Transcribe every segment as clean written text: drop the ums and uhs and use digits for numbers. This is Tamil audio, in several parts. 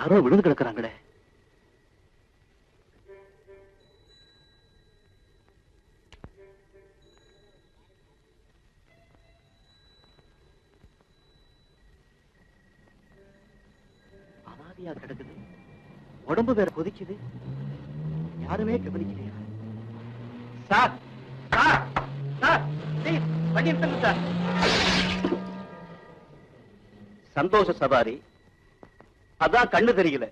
யாரோ விழுந்து கிடக்குறாங்களே. அனாதையா கிடக்குது, உடம்பு வேற கொதிக்குது, யாருமே கவனிக்கலையா? சார் சார் சார், ப்ளீஸ் வண்டி நிறுத்துங்க சார். சந்தோஷ சவாரி, அதான் கண்ணு தெரியல.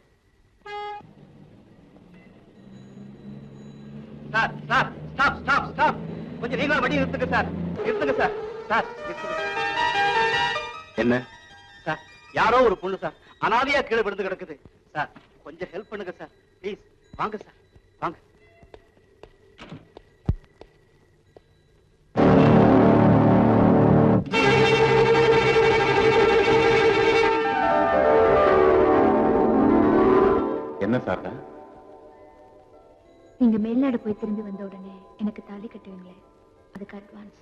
Sir sir, stop stop stop, கொஞ்சம் நீங்களும் வண்டி நிறுத்துங்க சார். நிறுத்துங்க சார். சார் நிறுத்துங்க. என்ன சார்? யாரோ ஒரு பொண்ணு சார் அனாதையா கீழே விழுந்து கிடக்குது சார். கொஞ்சம் ஹெல்ப் பண்ணுங்க சார் ப்ளீஸ். வாங்க சார் வாங்க. என்ன சார்? நீங்க மேல்நாடு போய் திரும்பி வந்த உடனே எனக்கு தாலி கட்டுவீங்களே, அதுக்கு அட்வான்ஸ்.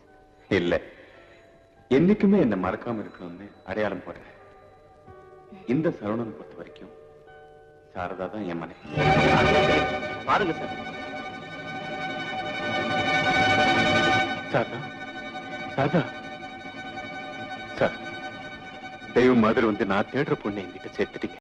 இல்ல, என்னைக்குமே என்ன மறக்காம இருக்கணும்னு அடையாளம் போடுறேன். இந்த சரவணன் பொறுத்த வரைக்கும் சாரதா தான் என் மனைவி. பாருங்க சார். சாரதா சாரதா சார், தெய்வம் மாதிரி வந்து நான் தேடுற பொண்ணை என்கிட்ட சேர்த்துட்டீங்க.